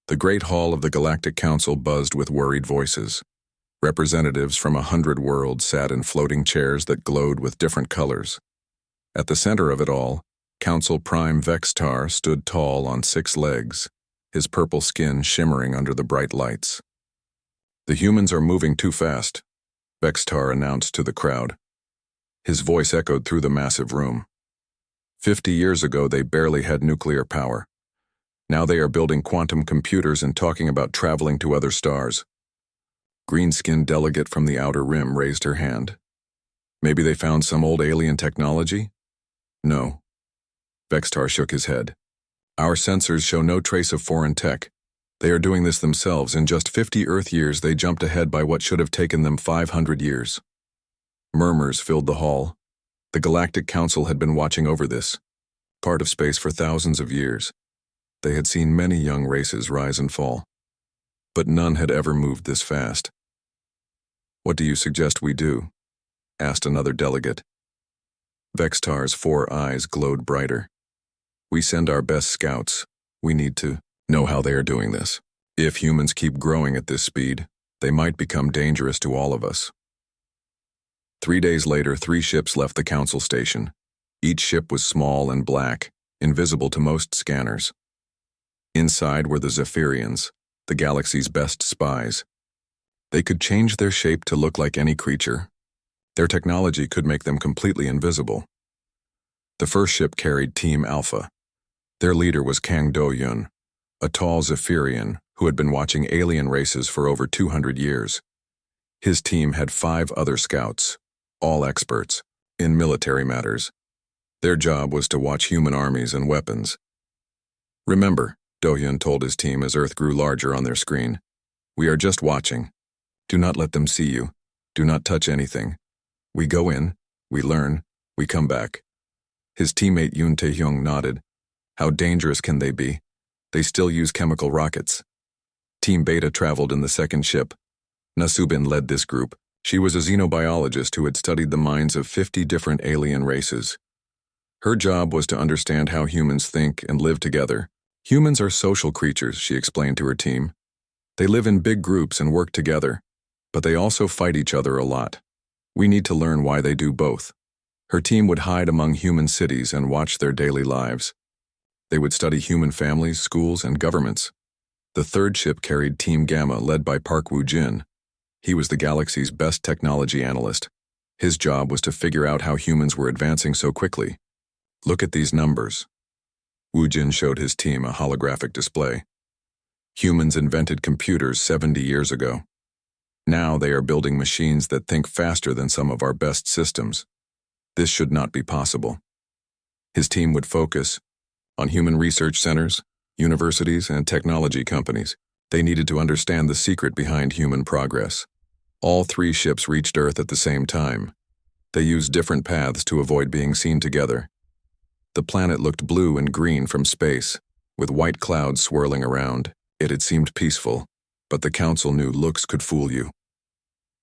The Great Hall of the Galactic Council buzzed with worried voices. Representatives from 100 worlds sat in floating chairs that glowed with different colors. At the center of it all, Council Prime Vextar stood tall on 6 legs, his purple skin shimmering under the bright lights. "The humans are moving too fast," Vextar announced to the crowd. His voice echoed through the massive room. 50 years ago, they barely had nuclear power. Now they are building quantum computers and talking about traveling to other stars. Green-skinned delegate from the Outer Rim raised her hand. Maybe they found some old alien technology? No. Vextar shook his head. Our sensors show no trace of foreign tech. They are doing this themselves. In just 50 Earth years, they jumped ahead by what should have taken them 500 years. Murmurs filled the hall. The Galactic Council had been watching over this, part of space for thousands of years. They had seen many young races rise and fall, but none had ever moved this fast. "What do you suggest we do?" asked another delegate. Vextar's 4 eyes glowed brighter. "We send our best scouts. We need to know how they are doing this. If humans keep growing at this speed, they might become dangerous to all of us." 3 days later, 3 ships left the council station. Each ship was small and black, invisible to most scanners. Inside were the Zephyrians, the galaxy's best spies. They could change their shape to look like any creature. Their technology could make them completely invisible. The first ship carried Team Alpha. Their leader was Kang Do-yun, a tall Zephyrian who had been watching alien races for over 200 years. His team had 5 other scouts, all experts in military matters. Their job was to watch human armies and weapons. "Remember," Do-yun told his team as Earth grew larger on their screen, "we are just watching. Do not let them see you. Do not touch anything. We go in, we learn, we come back." His teammate Yoon Tae-hyung nodded. "How dangerous can they be? They still use chemical rockets." Team Beta traveled in the second ship. Nasubin led this group. She was a xenobiologist who had studied the minds of 50 different alien races. Her job was to understand how humans think and live together. "Humans are social creatures," she explained to her team. "They live in big groups and work together, but they also fight each other a lot. We need to learn why they do both." Her team would hide among human cities and watch their daily lives. They would study human families, schools, and governments. The third ship carried Team Gamma, led by Park Woo-jin. He was the galaxy's best technology analyst. His job was to figure out how humans were advancing so quickly. "Look at these numbers." Woo-jin showed his team a holographic display. Humans invented computers 70 years ago. Now they are building machines that think faster than some of our best systems. This should not be possible. His team would focus on human research centers, universities, and technology companies. They needed to understand the secret behind human progress. All 3 ships reached Earth at the same time. They used different paths to avoid being seen together. The planet looked blue and green from space, with white clouds swirling around. It had seemed peaceful, but the Council knew looks could fool you.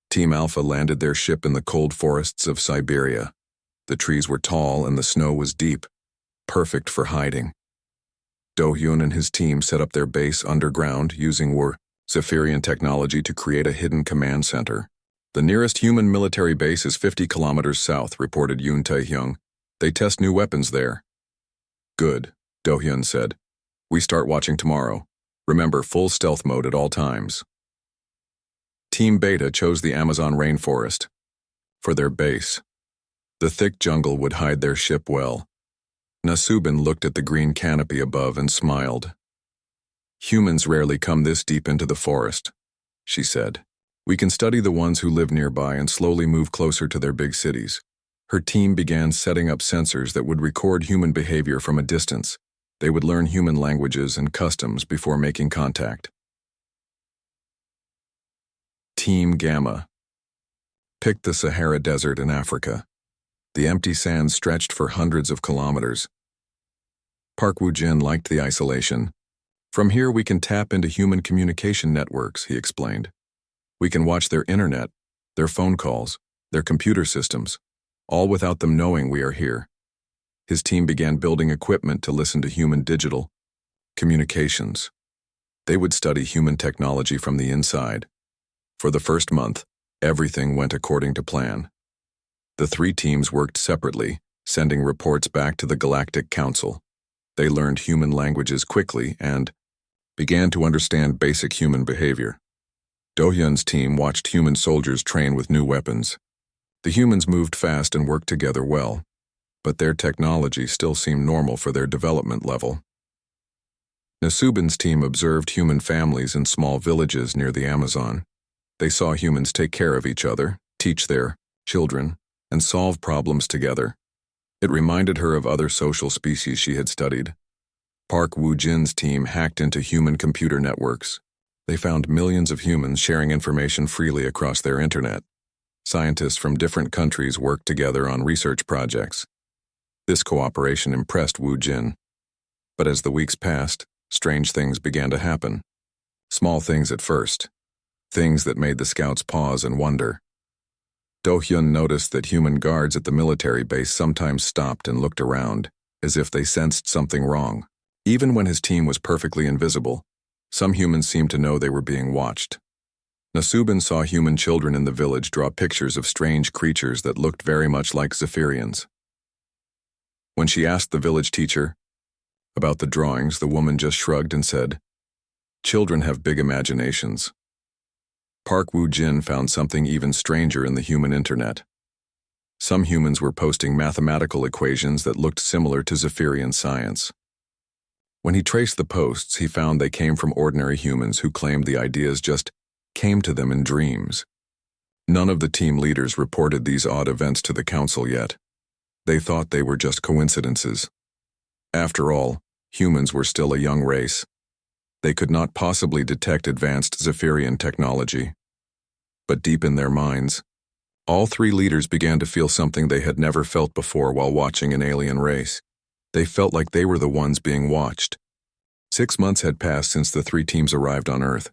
Team Alpha landed their ship in the cold forests of Siberia. The trees were tall and the snow was deep, perfect for hiding. Do-hyun and his team set up their base underground using Zephyrian technology to create a hidden command center. "The nearest human military base is 50 kilometers south," reported Yoon Tae-hyung. "They test new weapons there." "Good," Do-hyun said. "We start watching tomorrow. Remember, full stealth mode at all times." Team Beta chose the Amazon rainforest for their base. The thick jungle would hide their ship well. Nasubin looked at the green canopy above and smiled. "Humans rarely come this deep into the forest," she said. "We can study the ones who live nearby and slowly move closer to their big cities." Her team began setting up sensors that would record human behavior from a distance. They would learn human languages and customs before making contact. Team Gamma picked the Sahara Desert in Africa. The empty sand stretched for hundreds of kilometers. Park Woo-jin liked the isolation. "From here we can tap into human communication networks," he explained. "We can watch their internet, their phone calls, their computer systems, all without them knowing we are here." His team began building equipment to listen to human digital communications. They would study human technology from the inside. For the first month, everything went according to plan. The three teams worked separately, sending reports back to the Galactic Council. They learned human languages quickly and began to understand basic human behavior. Do-hyun's team watched human soldiers train with new weapons. The humans moved fast and worked together well, but their technology still seemed normal for their development level. Nasubin's team observed human families in small villages near the Amazon. They saw humans take care of each other, teach their children, and solve problems together. It reminded her of other social species she had studied. Park Woo-jin's team hacked into human computer networks. They found millions of humans sharing information freely across their internet. Scientists from different countries worked together on research projects. This cooperation impressed Woo-jin. But as the weeks passed, strange things began to happen. Small things at first. Things that made the scouts pause and wonder. Do-hyun noticed that human guards at the military base sometimes stopped and looked around, as if they sensed something wrong. Even when his team was perfectly invisible, some humans seemed to know they were being watched. Nasubin saw human children in the village draw pictures of strange creatures that looked very much like Zephyrians. When she asked the village teacher about the drawings, the woman just shrugged and said, "Children have big imaginations." Park Woo-jin found something even stranger in the human internet. Some humans were posting mathematical equations that looked similar to Zephyrian science. When he traced the posts, he found they came from ordinary humans who claimed the ideas just came to them in dreams. None of the team leaders reported these odd events to the council yet. They thought they were just coincidences. After all, humans were still a young race. They could not possibly detect advanced Zephyrian technology. But deep in their minds, all three leaders began to feel something they had never felt before while watching an alien race. They felt like they were the ones being watched. 6 months had passed since the three teams arrived on Earth.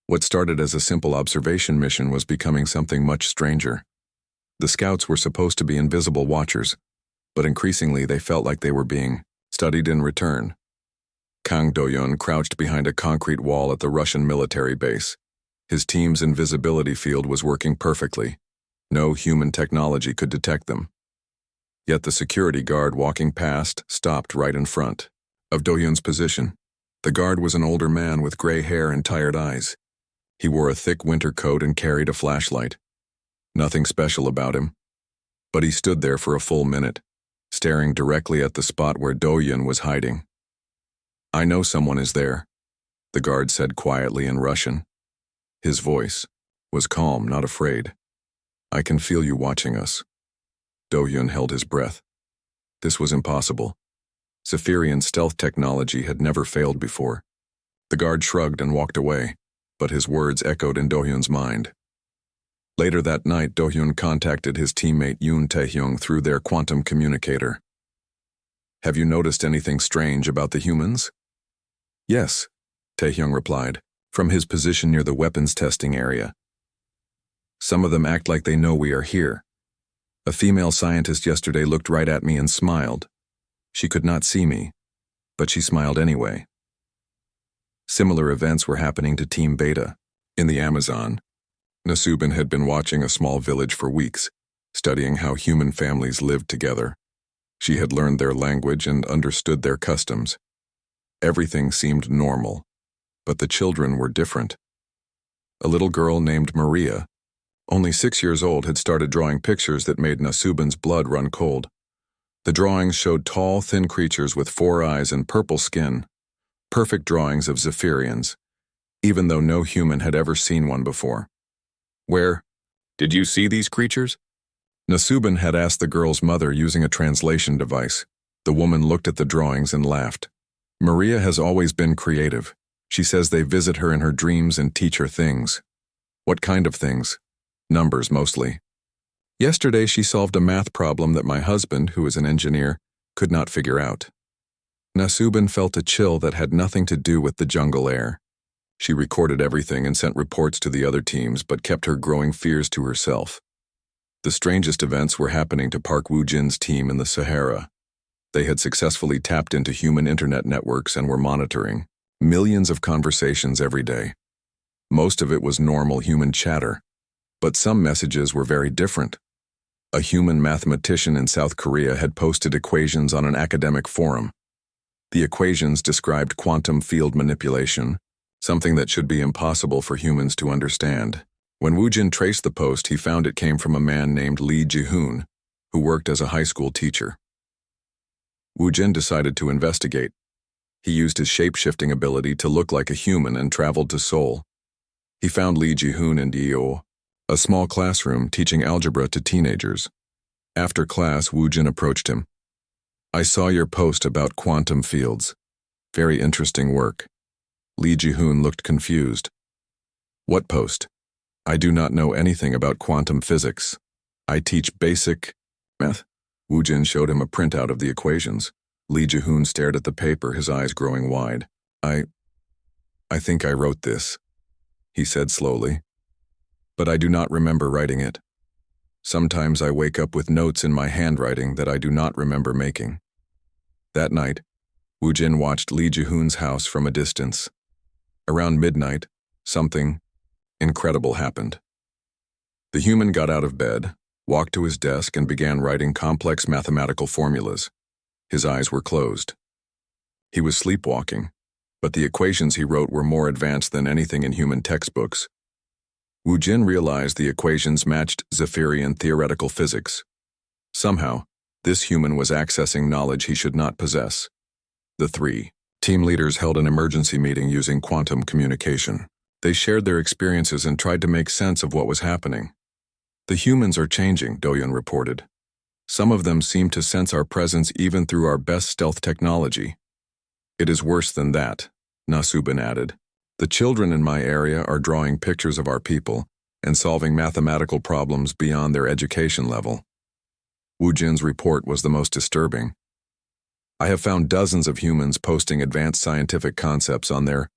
What started as a simple observation mission was becoming something much stranger. The scouts were supposed to be invisible watchers, but increasingly they felt like they were being studied in return. Kang Do-hyun crouched behind a concrete wall at the Russian military base. His team's invisibility field was working perfectly. No human technology could detect them. Yet the security guard walking past stopped right in front of Do-hyun's position. The guard was an older man with gray hair and tired eyes. He wore a thick winter coat and carried a flashlight. Nothing special about him. But he stood there for a full minute, staring directly at the spot where Do-hyun was hiding. "I know someone is there," the guard said quietly in Russian. His voice was calm, not afraid. "I can feel you watching us." Do-hyun held his breath. This was impossible. Zephyrian stealth technology had never failed before. The guard shrugged and walked away, but his words echoed in Do-hyun's mind. Later that night, Do-hyun contacted his teammate Yoon Tae-hyung through their quantum communicator. "Have you noticed anything strange about the humans?" "Yes," Tae-hyung replied, from his position near the weapons testing area. "Some of them act like they know we are here. A female scientist yesterday looked right at me and smiled. She could not see me, but she smiled anyway." Similar events were happening to Team Beta. In the Amazon, Nasubin had been watching a small village for weeks, studying how human families lived together. She had learned their language and understood their customs. Everything seemed normal, but the children were different. A little girl named Maria, only 6 years old, had started drawing pictures that made Nasubin's blood run cold. The drawings showed tall, thin creatures with 4 eyes and purple skin. Perfect drawings of Zephyrians, even though no human had ever seen one before. "Where did you see these creatures?" Nasubin had asked the girl's mother using a translation device. The woman looked at the drawings and laughed. "Maria has always been creative. She says they visit her in her dreams and teach her things." "What kind of things?" "Numbers, mostly. Yesterday she solved a math problem that my husband, who is an engineer, could not figure out." Nasubin felt a chill that had nothing to do with the jungle air. She recorded everything and sent reports to the other teams, but kept her growing fears to herself. The strangest events were happening to Park Woo-jin's team in the Sahara. They had successfully tapped into human internet networks and were monitoring Millions of conversations every day. Most of it was normal human chatter, but some messages were very different. A human mathematician in South Korea had posted equations on an academic forum. The equations described quantum field manipulation, something that should be impossible for humans to understand. When Woojin traced the post, he found it came from a man named Lee Ji-hoon, who worked as a high school teacher. Woojin decided to investigate. He used his shape-shifting ability to look like a human and traveled to Seoul. He found Lee Ji-hoon in Deo, a small classroom teaching algebra to teenagers. After class, Woojin approached him. "I saw your post about quantum fields. Very interesting work." Lee Ji-hoon looked confused. "What post?" "I do not know anything about quantum physics. I teach basic math." Woojin showed him a printout of the equations. Lee Ji-hoon stared at the paper, his eyes growing wide. I think I wrote this," he said slowly. "But I do not remember writing it. Sometimes I wake up with notes in my handwriting that I do not remember making." That night, Woojin watched Lee Ji-hoon's house from a distance. Around midnight, something incredible happened. The human got out of bed, walked to his desk, and began writing complex mathematical formulas. His eyes were closed. He was sleepwalking, but the equations he wrote were more advanced than anything in human textbooks. Woojin realized the equations matched Zephyrian theoretical physics. Somehow, this human was accessing knowledge he should not possess. The three team leaders held an emergency meeting using quantum communication. They shared their experiences and tried to make sense of what was happening. "The humans are changing," Dohyun reported. "Some of them seem to sense our presence even through our best stealth technology." "It is worse than that," Nasubin added. "The children in my area are drawing pictures of our people and solving mathematical problems beyond their education level." Woojin's report was the most disturbing. "I have found dozens of humans posting advanced scientific concepts on their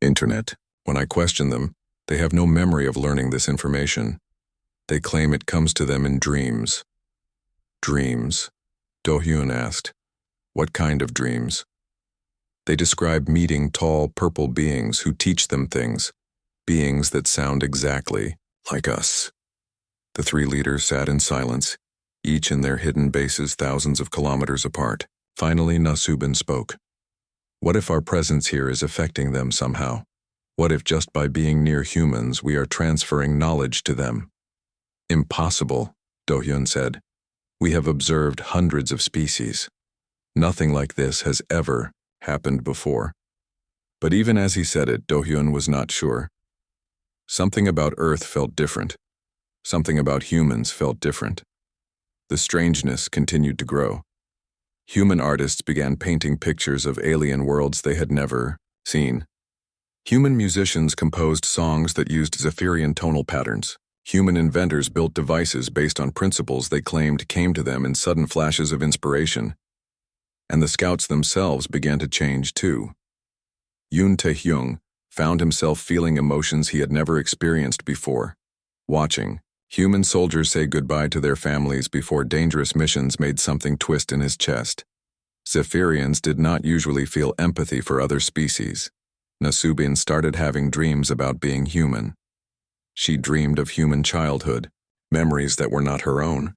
internet. When I question them, they have no memory of learning this information. They claim it comes to them in dreams." "Dreams?" Dohyun asked. "What kind of dreams?" "They describe meeting tall, purple beings who teach them things, beings that sound exactly like us." The three leaders sat in silence, each in their hidden bases thousands of kilometers apart. Finally, Nasubin spoke. "What if our presence here is affecting them somehow? What if just by being near humans we are transferring knowledge to them?" "Impossible," Dohyun said. "We have observed hundreds of species. Nothing like this has ever happened before." But even as he said it, Dohyun was not sure. Something about Earth felt different. Something about humans felt different. The strangeness continued to grow. Human artists began painting pictures of alien worlds they had never seen. Human musicians composed songs that used Zephyrian tonal patterns. Human inventors built devices based on principles they claimed came to them in sudden flashes of inspiration. And the scouts themselves began to change too. Yoon Tae-hyung found himself feeling emotions he had never experienced before. Watching human soldiers say goodbye to their families before dangerous missions made something twist in his chest. Zephyrians did not usually feel empathy for other species. Nasubin started having dreams about being human. She dreamed of human childhood, memories that were not her own.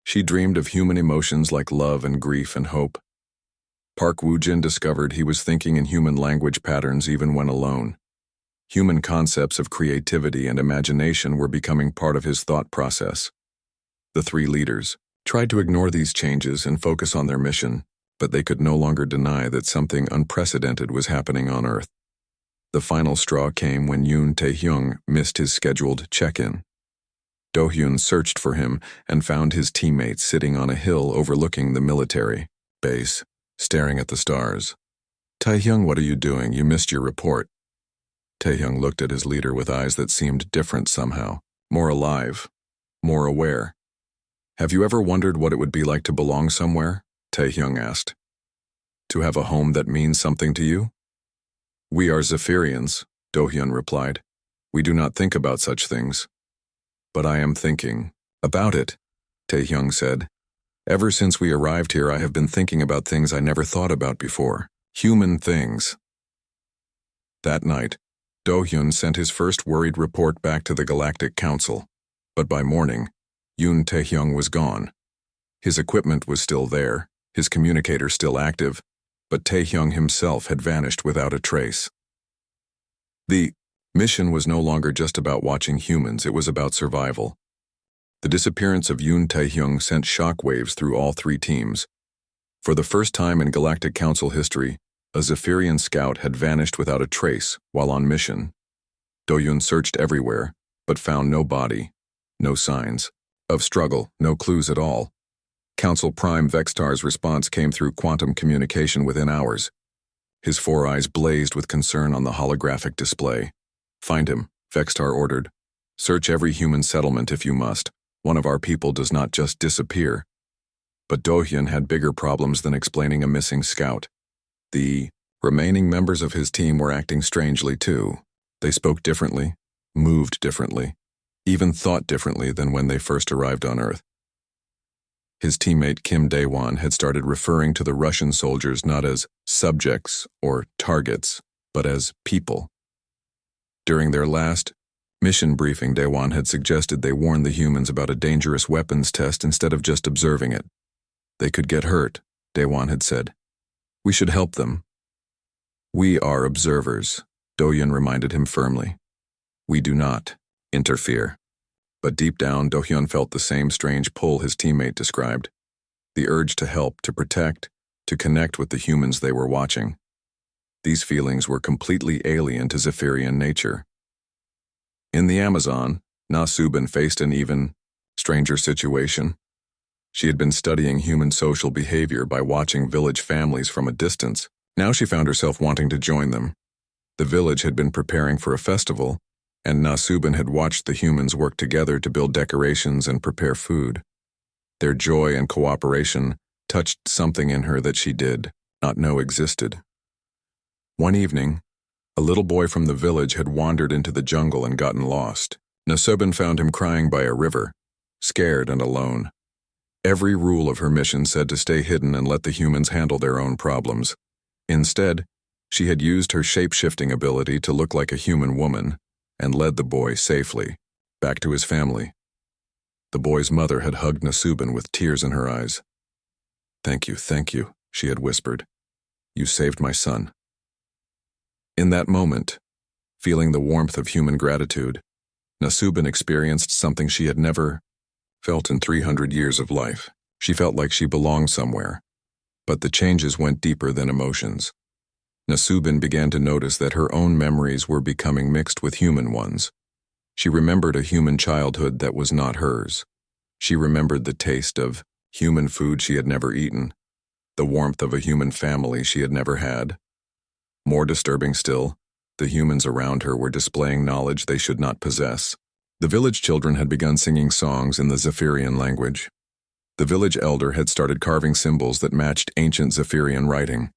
She dreamed of human emotions like love and grief and hope. Park Woojin discovered he was thinking in human language patterns even when alone. Human concepts of creativity and imagination were becoming part of his thought process. The three leaders tried to ignore these changes and focus on their mission, but they could no longer deny that something unprecedented was happening on Earth. The final straw came when Yoon Tae-hyung missed his scheduled check-in. Dohyun searched for him and found his teammates sitting on a hill overlooking the military base, staring at the stars. "Tae-hyung, what are you doing? You missed your report." Tae-hyung looked at his leader with eyes that seemed different somehow, more alive, more aware. "Have you ever wondered what it would be like to belong somewhere?" Tae-hyung asked. "To have a home that means something to you?" "We are Zephyrians," Dohyun replied. "We do not think about such things." "But I am thinking about it," Tae-hyung said. "Ever since we arrived here, I have been thinking about things I never thought about before. Human things." That night, Do-hyun sent his first worried report back to the Galactic Council, but by morning, Yoon Tae-hyung was gone. His equipment was still there, his communicator still active, but Tae-hyung himself had vanished without a trace. The mission was no longer just about watching humans, it was about survival. The disappearance of Yoon Tae-hyung sent shockwaves through all three teams. For the first time in Galactic Council history, a Zephyrian scout had vanished without a trace while on mission. Do-hyun searched everywhere, but found no body, no signs of struggle, no clues at all. Council Prime Vextar's response came through quantum communication within hours. His 4 eyes blazed with concern on the holographic display. "Find him," Vextar ordered. "Search every human settlement if you must. One of our people does not just disappear." But Do-hyun had bigger problems than explaining a missing scout. The remaining members of his team were acting strangely too. They spoke differently, moved differently, even thought differently than when they first arrived on Earth. His teammate Kim Dae-won had started referring to the Russian soldiers not as subjects or targets, but as people. During their last mission briefing, Dae-won had suggested they warn the humans about a dangerous weapons test instead of just observing it. "They could get hurt," Dae-won had said. "We should help them." "We are observers," Do-hyun reminded him firmly. "We do not interfere." But deep down, Do-hyun felt the same strange pull his teammate described. The urge to help, to protect, to connect with the humans they were watching. These feelings were completely alien to Zephyrian nature. In the Amazon, Na-subin faced an even stranger situation. She had been studying human social behavior by watching village families from a distance. Now she found herself wanting to join them. The village had been preparing for a festival, and Na-subin had watched the humans work together to build decorations and prepare food. Their joy and cooperation touched something in her that she did not know existed. One evening, a little boy from the village had wandered into the jungle and gotten lost. Na-subin found him crying by a river, scared and alone. Every rule of her mission said to stay hidden and let the humans handle their own problems. Instead, she had used her shape-shifting ability to look like a human woman and led the boy safely back to his family. The boy's mother had hugged Na-subin with tears in her eyes. Thank you," she had whispered. "You saved my son." In that moment, feeling the warmth of human gratitude, Na-subin experienced something she had never felt in 300 years of life. She felt like she belonged somewhere, but the changes went deeper than emotions. Na-subin began to notice that her own memories were becoming mixed with human ones. She remembered a human childhood that was not hers. She remembered the taste of human food she had never eaten, the warmth of a human family she had never had. More disturbing still, the humans around her were displaying knowledge they should not possess. The village children had begun singing songs in the Zephyrian language. The village elder had started carving symbols that matched ancient Zephyrian writing.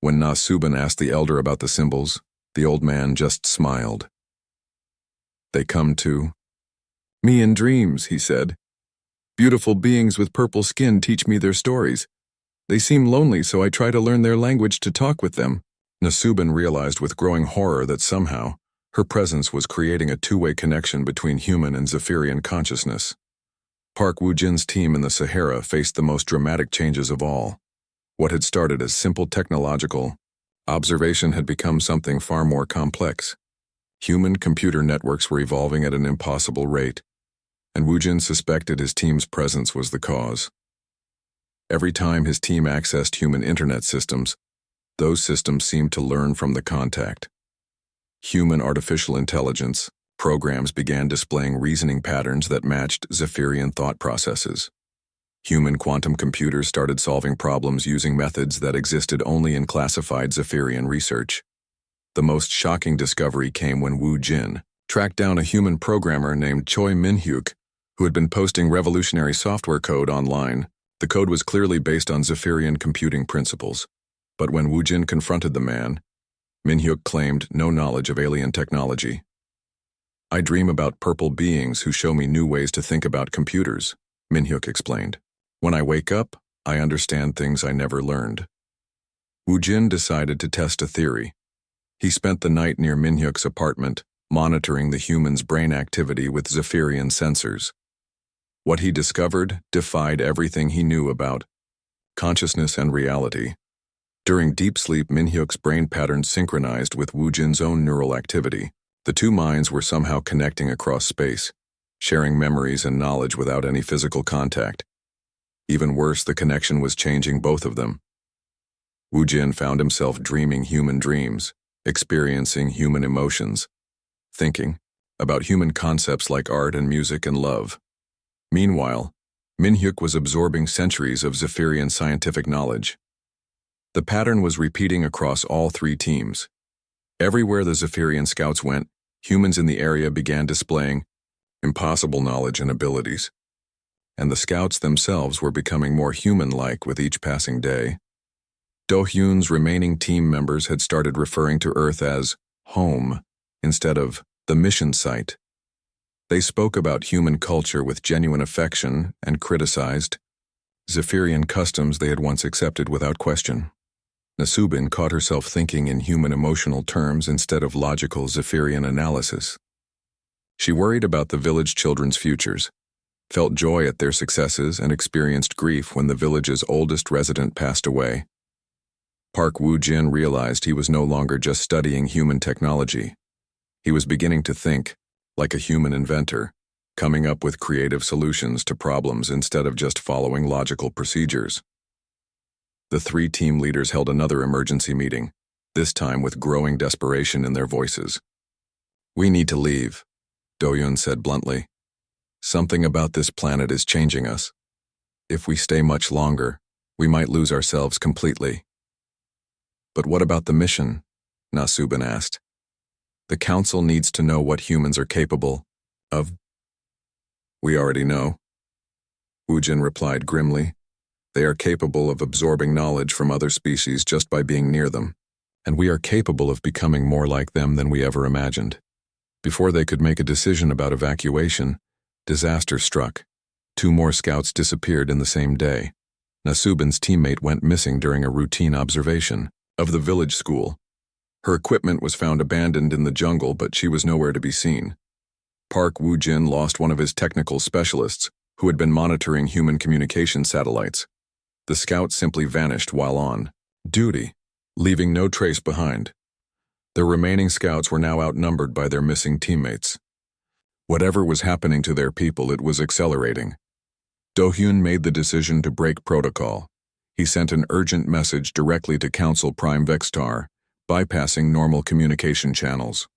When Na-subin asked the elder about the symbols, the old man just smiled. "They come to me in dreams," he said. "Beautiful beings with purple skin teach me their stories. They seem lonely, so I try to learn their language to talk with them." Na-subin realized with growing horror that somehow, her presence was creating a two-way connection between human and Zephyrian consciousness. Park Woo-jin's team in the Sahara faced the most dramatic changes of all. What had started as simple technological observation had become something far more complex. Human-computer networks were evolving at an impossible rate, and Woo-jin suspected his team's presence was the cause. Every time his team accessed human internet systems, those systems seemed to learn from the contact. Human artificial intelligence programs began displaying reasoning patterns that matched Zephyrian thought processes. Human quantum computers started solving problems using methods that existed only in classified Zephyrian research. The most shocking discovery came when Woo-jin tracked down a human programmer named Choi Min-hyuk, who had been posting revolutionary software code online. The code was clearly based on Zephyrian computing principles. But when Woo-jin confronted the man, Min-hyuk claimed no knowledge of alien technology. "I dream about purple beings who show me new ways to think about computers," Min-hyuk explained. "When I wake up, I understand things I never learned." Woo-jin decided to test a theory. He spent the night near Minhyuk's apartment, monitoring the human's brain activity with Zephyrian sensors. What he discovered defied everything he knew about consciousness and reality. During deep sleep, Minhyuk's brain patterns synchronized with Woojin's own neural activity. The two minds were somehow connecting across space, sharing memories and knowledge without any physical contact. Even worse, the connection was changing both of them. Woojin found himself dreaming human dreams, experiencing human emotions, thinking about human concepts like art and music and love. Meanwhile, Minhyuk was absorbing centuries of Zephyrian scientific knowledge. The pattern was repeating across all three teams. Everywhere the Zephyrian scouts went, humans in the area began displaying impossible knowledge and abilities. And the scouts themselves were becoming more human-like with each passing day. Do-hyun's remaining team members had started referring to Earth as home instead of the mission site. They spoke about human culture with genuine affection and criticized Zephyrian customs they had once accepted without question. Nasubin caught herself thinking in human emotional terms instead of logical Zephyrian analysis. She worried about the village children's futures, felt joy at their successes, and experienced grief when the village's oldest resident passed away. Park Woojin realized he was no longer just studying human technology. He was beginning to think like a human inventor, coming up with creative solutions to problems instead of just following logical procedures. The three team leaders held another emergency meeting, this time with growing desperation in their voices. "We need to leave," Do-hyun said bluntly. "Something about this planet is changing us. If we stay much longer, we might lose ourselves completely." "But what about the mission?" Nasubin asked. "The Council needs to know what humans are capable of." "We already know," Woojin replied grimly. "They are capable of absorbing knowledge from other species just by being near them, and we are capable of becoming more like them than we ever imagined." Before they could make a decision about evacuation, disaster struck. 2 more scouts disappeared in the same day. Nasubin's teammate went missing during a routine observation of the village school. Her equipment was found abandoned in the jungle, but she was nowhere to be seen. Park Woojin lost one of his technical specialists, who had been monitoring human communication satellites. The scout simply vanished while on duty, leaving no trace behind. The remaining scouts were now outnumbered by their missing teammates. Whatever was happening to their people, it was accelerating. Do-hyun made the decision to break protocol. He sent an urgent message directly to Council Prime Vextar, bypassing normal communication channels.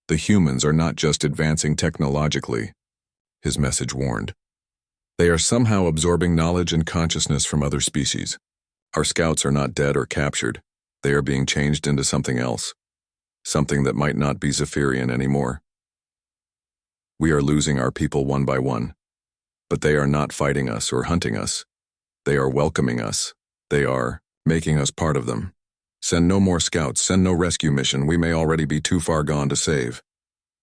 "The humans are not just advancing technologically," his message warned. "They are somehow absorbing knowledge and consciousness from other species. Our scouts are not dead or captured. They are being changed into something else. Something that might not be Zephyrian anymore. We are losing our people one by one. But they are not fighting us or hunting us. They are welcoming us. They are making us part of them. Send no more scouts, send no rescue mission. We may already be too far gone to save."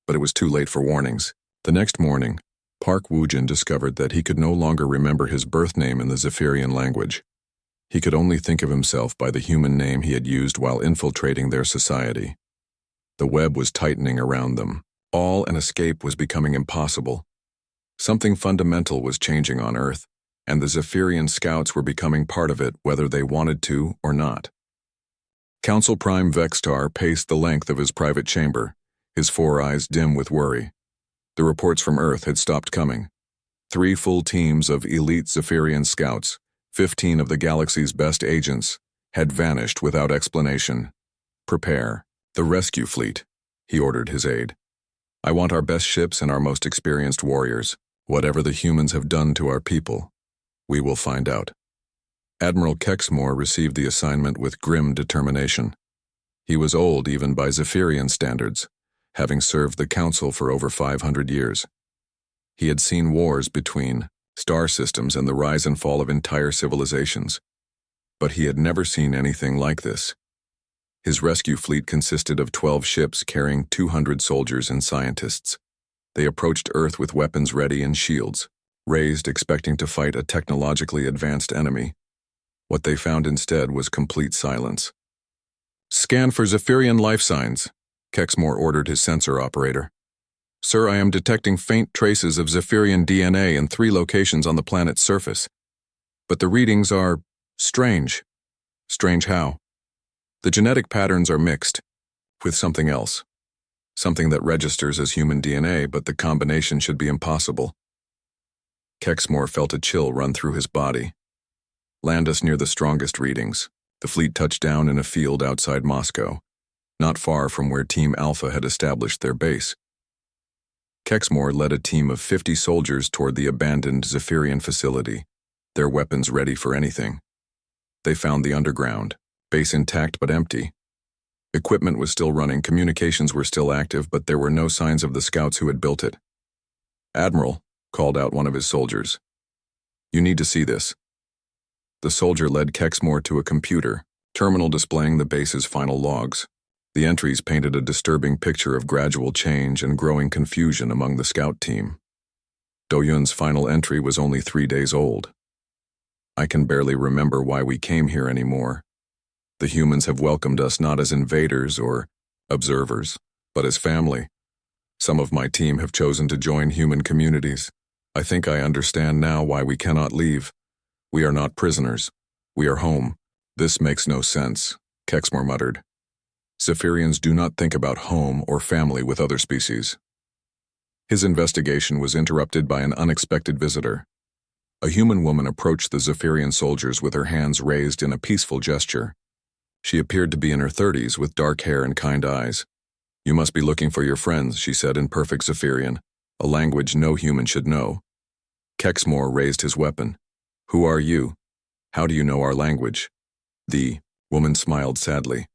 But it was too late for warnings. The next morning, Park Woojin discovered that he could no longer remember his birth name in the Zephyrian language. He could only think of himself by the human name he had used while infiltrating their society. The web was tightening around them. All an escape was becoming impossible. Something fundamental was changing on Earth, and the Zephyrian scouts were becoming part of it whether they wanted to or not. Council Prime Vextar paced the length of his private chamber, his 4 eyes dim with worry. The reports from Earth had stopped coming. 3 full teams of elite Zephyrian scouts, 15 of the galaxy's best agents, had vanished without explanation. "Prepare the rescue fleet," he ordered his aide. "I want our best ships and our most experienced warriors. Whatever the humans have done to our people, we will find out." Admiral Kexmore received the assignment with grim determination. He was old even by Zephyrian standards, having served the Council for over 500 years. He had seen wars between star systems and the rise and fall of entire civilizations. But he had never seen anything like this. His rescue fleet consisted of 12 ships carrying 200 soldiers and scientists. They approached Earth with weapons ready and shields, raised expecting to fight a technologically advanced enemy. What they found instead was complete silence. Scan for Zephyrian life signs, Kexmore ordered his sensor operator. Sir, I am detecting faint traces of Zephyrian DNA in 3 locations on the planet's surface. But the readings are strange. Strange how? The genetic patterns are mixed with something else. Something that registers as human DNA, but the combination should be impossible. Kexmore felt a chill run through his body. Land us near the strongest readings. The fleet touched down in a field outside Moscow, not far from where Team Alpha had established their base. Kexmore led a team of 50 soldiers toward the abandoned Zephyrian facility, their weapons ready for anything. They found the underground, base intact but empty. Equipment was still running, communications were still active, but there were no signs of the scouts who had built it. "Admiral," called out one of his soldiers. "You need to see this." The soldier led Kexmore to a computer, terminal displaying the base's final logs. The entries painted a disturbing picture of gradual change and growing confusion among the scout team. Doyun's final entry was only 3 days old. "I can barely remember why we came here anymore. The humans have welcomed us not as invaders or observers, but as family. Some of my team have chosen to join human communities. I think I understand now why we cannot leave. We are not prisoners. We are home." "This makes no sense," Kexmore muttered. "Zephyrians do not think about home or family with other species." His investigation was interrupted by an unexpected visitor. A human woman approached the Zephyrian soldiers with her hands raised in a peaceful gesture. She appeared to be in her 30s with dark hair and kind eyes. "You must be looking for your friends," she said in perfect Zephyrian, a language no human should know. Kexmore raised his weapon. "Who are you? How do you know our language?" The woman smiled sadly.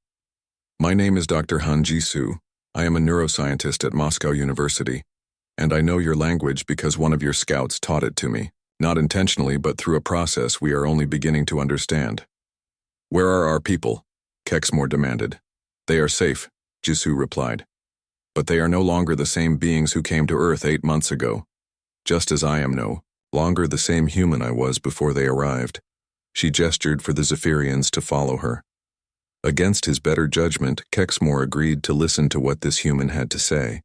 "My name is Dr. Han Jisoo. I am a neuroscientist at Moscow University, and I know your language because one of your scouts taught it to me. Not intentionally, but through a process we are only beginning to understand." "Where are our people?" Kexmore demanded. "They are safe," Jisoo replied. "But they are no longer the same beings who came to Earth 8 months ago. Just as I am no longer the same human I was before they arrived." She gestured for the Zephyrians to follow her. Against his better judgment, Kexmore agreed to listen to what this human had to say.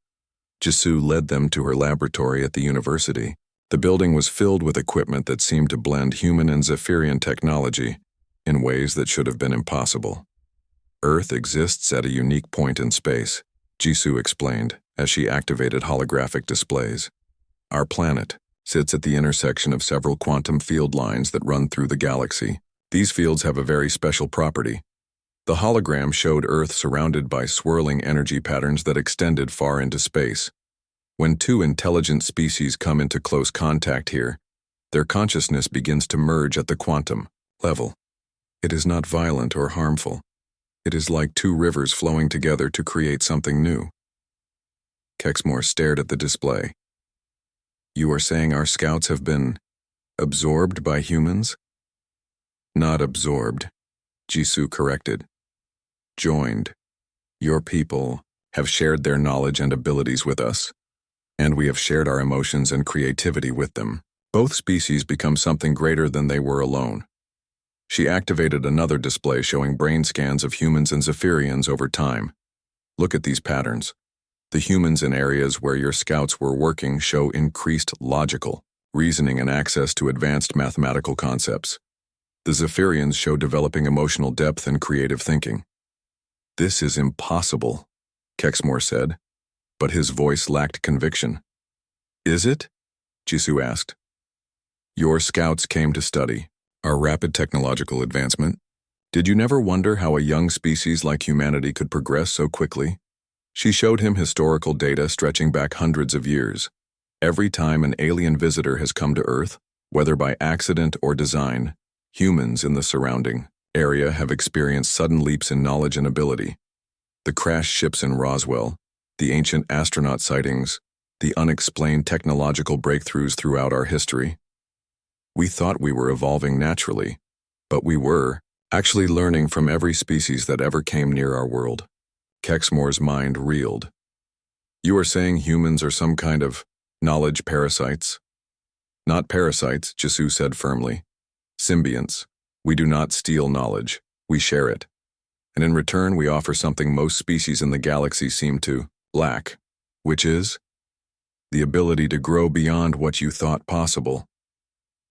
Jisoo led them to her laboratory at the university. The building was filled with equipment that seemed to blend human and Zephyrian technology in ways that should have been impossible. "Earth exists at a unique point in space," Jisoo explained as she activated holographic displays. "Our planet sits at the intersection of several quantum field lines that run through the galaxy. These fields have a very special property. The hologram showed Earth surrounded by swirling energy patterns that extended far into space. When 2 intelligent species come into close contact here, their consciousness begins to merge at the quantum level. It is not violent or harmful. It is like 2 rivers flowing together to create something new." Kexmore stared at the display. "You are saying our scouts have been absorbed by humans?" "Not absorbed," Jisoo corrected. "Joined. Your people have shared their knowledge and abilities with us, and we have shared our emotions and creativity with them. Both species become something greater than they were alone." She activated another display showing brain scans of humans and Zephyrians over time. "Look at these patterns. The humans in areas where your scouts were working show increased logical reasoning and access to advanced mathematical concepts. The Zephyrians show developing emotional depth and creative thinking." "This is impossible," Kexmore said, but his voice lacked conviction. "Is it?" Jisoo asked. "Your scouts came to study our rapid technological advancement. Did you never wonder how a young species like humanity could progress so quickly?" She showed him historical data stretching back hundreds of years. Every time an alien visitor has come to Earth, whether by accident or design, humans in the surrounding area have experienced sudden leaps in knowledge and ability. The crashed ships in Roswell, the ancient astronaut sightings, the unexplained technological breakthroughs throughout our history. We thought we were evolving naturally, but we were actually learning from every species that ever came near our world. Kexmore's mind reeled. "You are saying humans are some kind of knowledge parasites?" "Not parasites," Jisoo said firmly. "Symbionts. We do not steal knowledge. We share it. And in return, we offer something most species in the galaxy seem to lack, which is the ability to grow beyond what you thought possible,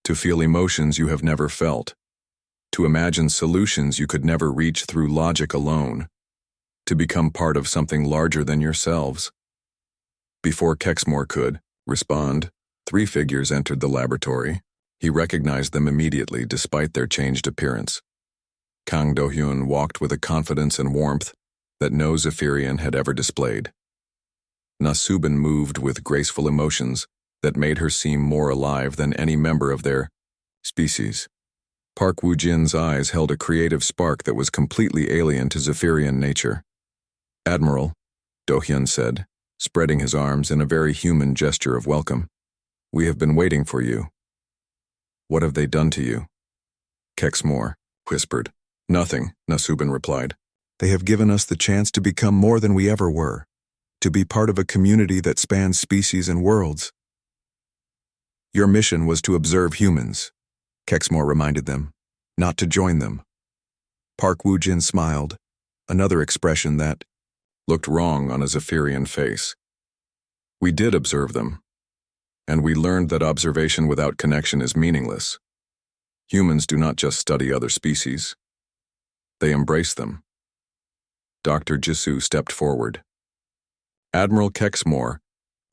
to feel emotions you have never felt, to imagine solutions you could never reach through logic alone, to become part of something larger than yourselves. Before Kexmore could respond, 3 figures entered the laboratory. He recognized them immediately despite their changed appearance. Kang Do-hyun walked with a confidence and warmth that no Zephyrian had ever displayed. Na-Subin moved with graceful emotions that made her seem more alive than any member of their species. Park Woo-jin's eyes held a creative spark that was completely alien to Zephyrian nature. "Admiral," Do-hyun said, spreading his arms in a very human gesture of welcome. "We have been waiting for you." "What have they done to you?" Kexmore whispered. "Nothing," Na-Subin replied. "They have given us the chance to become more than we ever were, to be part of a community that spans species and worlds." "Your mission was to observe humans," Kexmore reminded them, "not to join them." Park Woo-jin smiled, another expression that looked wrong on a Zephyrian face. "We did observe them, and we learned that observation without connection is meaningless. Humans do not just study other species. They embrace them." Dr. Jisoo stepped forward. "Admiral Kexmore,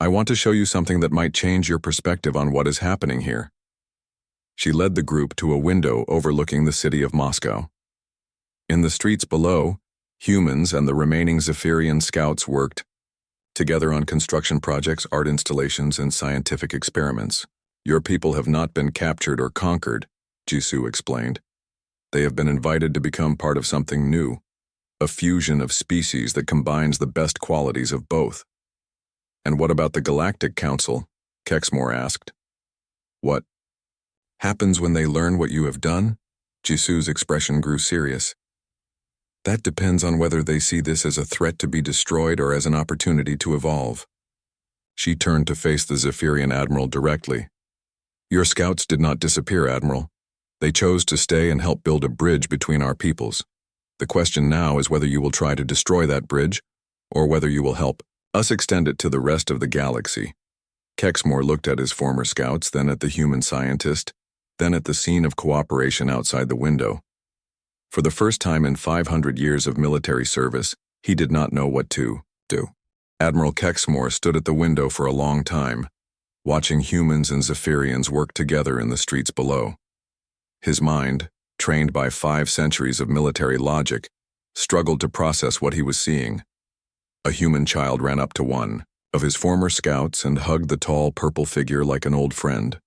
I want to show you something that might change your perspective on what is happening here." She led the group to a window overlooking the city of Moscow. In the streets below, humans and the remaining Zephyrian scouts worked together on construction projects, art installations, and scientific experiments. "Your people have not been captured or conquered," Jisoo explained. "They have been invited to become part of something new, a fusion of species that combines the best qualities of both." "And what about the Galactic Council?" Kexmore asked. "What happens when they learn what you have done?" Jisoo's expression grew serious. "That depends on whether they see this as a threat to be destroyed or as an opportunity to evolve." She turned to face the Zephyrian Admiral directly. "Your scouts did not disappear, Admiral. They chose to stay and help build a bridge between our peoples. The question now is whether you will try to destroy that bridge, or whether you will help us extend it to the rest of the galaxy." Kexmore looked at his former scouts, then at the human scientist, then at the scene of cooperation outside the window. For the first time in 500 years of military service, he did not know what to do. Admiral Kexmore stood at the window for a long time, watching humans and Zephyrians work together in the streets below. His mind, trained by 5 centuries of military logic, struggled to process what he was seeing. A human child ran up to one of his former scouts and hugged the tall purple figure like an old friend.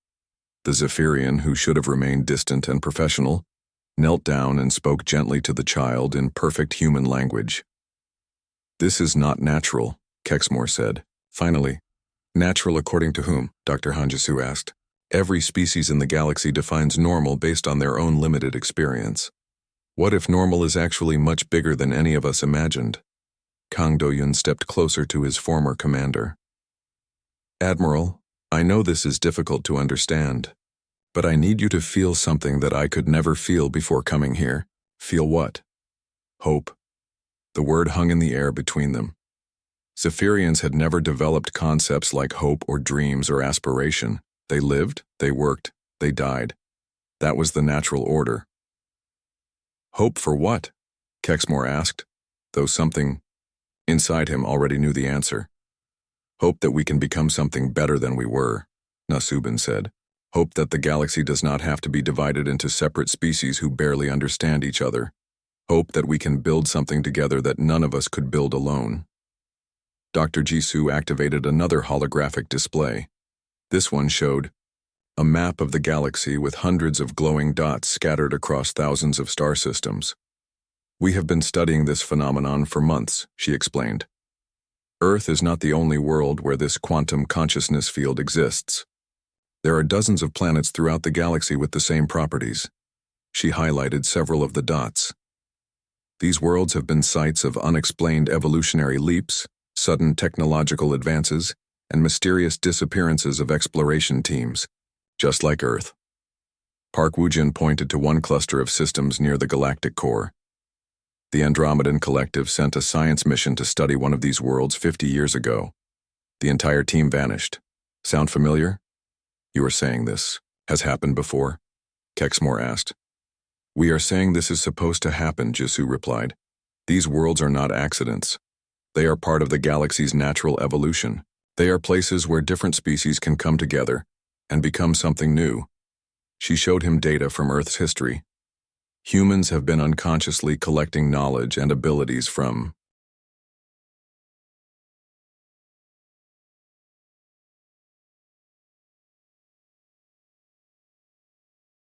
The Zephyrian, who should have remained distant and professional, knelt down and spoke gently to the child in perfect human language. "This is not natural," Kexmore said. Finally, "Natural according to whom?" Dr. Hanjisu asked. "Every species in the galaxy defines normal based on their own limited experience. What if normal is actually much bigger than any of us imagined?" Kang Do-hyun stepped closer to his former commander. "Admiral, I know this is difficult to understand, but I need you to feel something that I could never feel before coming here." "Feel what?" "Hope." The word hung in the air between them. Zephyrians had never developed concepts like hope or dreams or aspiration. They lived, they worked, they died. That was the natural order. "Hope for what?" Kexmore asked, though something inside him already knew the answer. "Hope that we can become something better than we were," Na-Subin said. "Hope that the galaxy does not have to be divided into separate species who barely understand each other. Hope that we can build something together that none of us could build alone." Dr. Jisoo activated another holographic display. This one showed a map of the galaxy with hundreds of glowing dots scattered across thousands of star systems. "We have been studying this phenomenon for months," she explained. "Earth is not the only world where this quantum consciousness field exists. There are dozens of planets throughout the galaxy with the same properties." She highlighted several of the dots. "These worlds have been sites of unexplained evolutionary leaps, sudden technological advances, and mysterious disappearances of exploration teams, just like Earth." Park Woo-jin pointed to one cluster of systems near the galactic core. The Andromedan Collective sent a science mission to study one of these worlds 50 years ago. The entire team vanished. Sound familiar? You are saying this has happened before? Kexmore asked. We are saying this is supposed to happen, Jisoo replied. These worlds are not accidents. They are part of the galaxy's natural evolution. They are places where different species can come together and become something new. She showed him data from Earth's history. Humans have been unconsciously collecting knowledge and abilities from